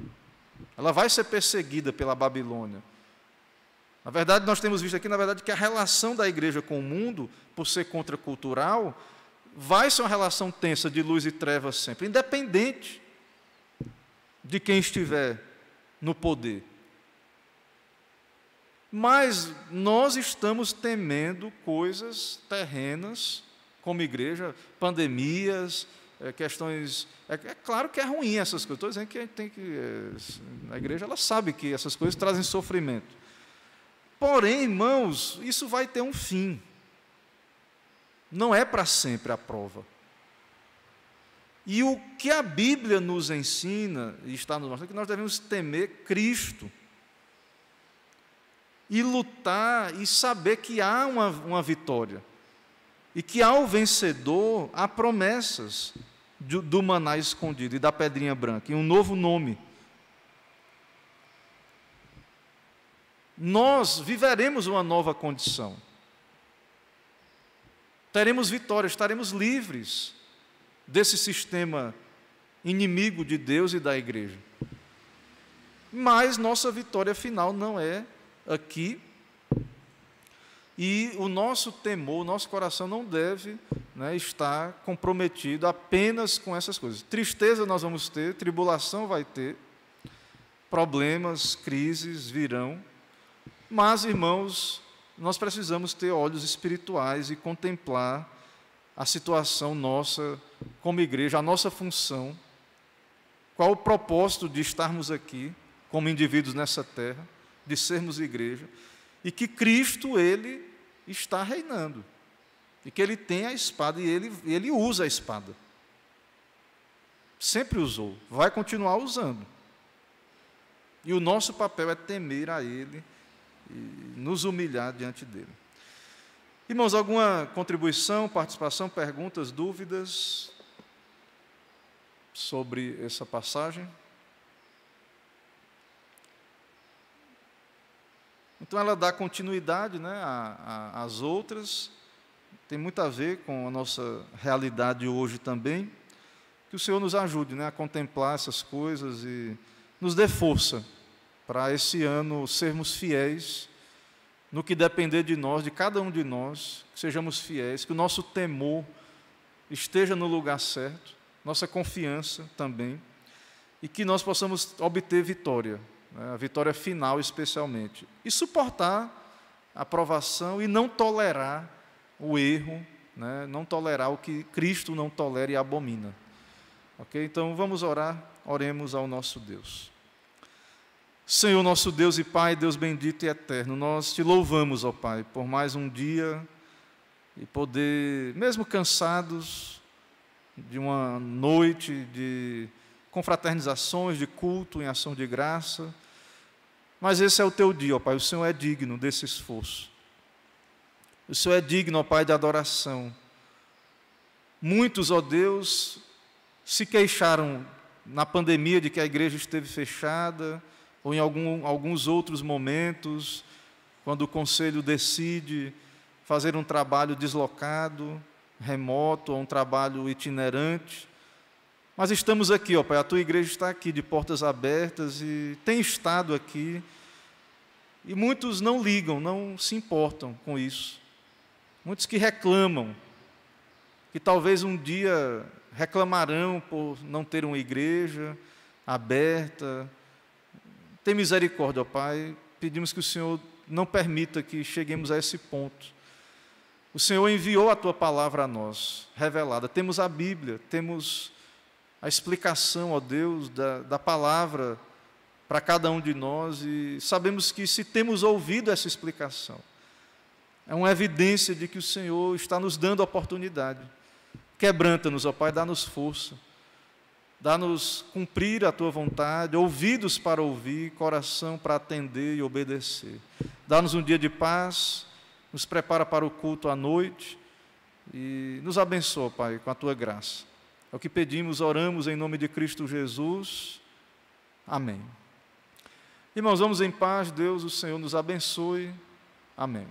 Ela vai ser perseguida pela Babilônia. Na verdade, nós temos visto aqui, que a relação da igreja com o mundo, por ser contracultural, vai ser uma relação tensa de luz e trevas sempre, independente de quem estiver no poder. Mas nós estamos temendo coisas terrenas, como igreja, pandemias, questões. É claro que é ruim essas coisas. Estou dizendo que a gente tem que. A igreja ela sabe que essas coisas trazem sofrimento. Porém, irmãos, isso vai ter um fim. Não é para sempre a prova. E o que a Bíblia nos ensina, e está nos mostrando, é que nós devemos temer Cristo. E lutar e saber que há uma vitória. E que ao vencedor há promessas do maná escondido e da pedrinha branca, e um novo nome. Nós viveremos uma nova condição. Teremos vitória, estaremos livres desse sistema inimigo de Deus e da igreja. Mas nossa vitória final não é aqui. E o nosso temor, o nosso coração não deve, né, estar comprometido apenas com essas coisas. Tristeza nós vamos ter, tribulação vai ter, problemas, crises virão, mas, irmãos, nós precisamos ter olhos espirituais e contemplar a situação nossa como igreja, a nossa função, qual o propósito de estarmos aqui como indivíduos nessa terra, de sermos igreja, e que Cristo, Ele está reinando, e que Ele tem a espada, e Ele usa a espada. sempre usou, vai continuar usando. E o nosso papel é temer a Ele e nos humilhar diante dEle. Irmãos, alguma contribuição, participação, perguntas, dúvidas sobre essa passagem? Então ela dá continuidade, né, às outras, tem muito a ver com a nossa realidade hoje também. Que o Senhor nos ajude, né, a contemplar essas coisas e nos dê força para esse ano sermos fiéis no que depender de nós, de cada um de nós, que sejamos fiéis, que o nosso temor esteja no lugar certo, nossa confiança também, e que nós possamos obter vitória, né, a vitória final especialmente, e suportar a provação e não tolerar o erro, né, não tolerar o que Cristo não tolera e abomina. Ok? Então vamos orar, oremos ao nosso Deus. Senhor, nosso Deus e Pai, Deus bendito e eterno, nós te louvamos, ó Pai, por mais um dia e poder, mesmo cansados de uma noite de confraternizações, de culto em ação de graça, mas esse é o teu dia, ó Pai, o Senhor é digno desse esforço. O Senhor é digno, ó Pai, de adoração. Muitos, ó Deus, se queixaram na pandemia de que a igreja esteve fechada, ou em alguns outros momentos, quando o conselho decide fazer um trabalho deslocado, remoto, ou um trabalho itinerante. Mas estamos aqui, ó Pai, a tua igreja está aqui, de portas abertas, e tem estado aqui, e muitos não ligam, não se importam com isso. Muitos que reclamam, que talvez um dia reclamarão por não ter uma igreja aberta. Tem misericórdia, ó Pai, pedimos que o Senhor não permita que cheguemos a esse ponto. O Senhor enviou a Tua palavra a nós, revelada. Temos a Bíblia, temos a explicação, ó Deus, da palavra para cada um de nós, e sabemos que se temos ouvido essa explicação, é uma evidência de que o Senhor está nos dando a oportunidade. Quebranta-nos, ó Pai, dá-nos força. Dá-nos cumprir a Tua vontade, ouvidos para ouvir, coração para atender e obedecer. Dá-nos um dia de paz, nos prepara para o culto à noite e nos abençoa, Pai, com a Tua graça. É o que pedimos, oramos em nome de Cristo Jesus. Amém. Irmãos, vamos em paz, Deus, o Senhor nos abençoe. Amém.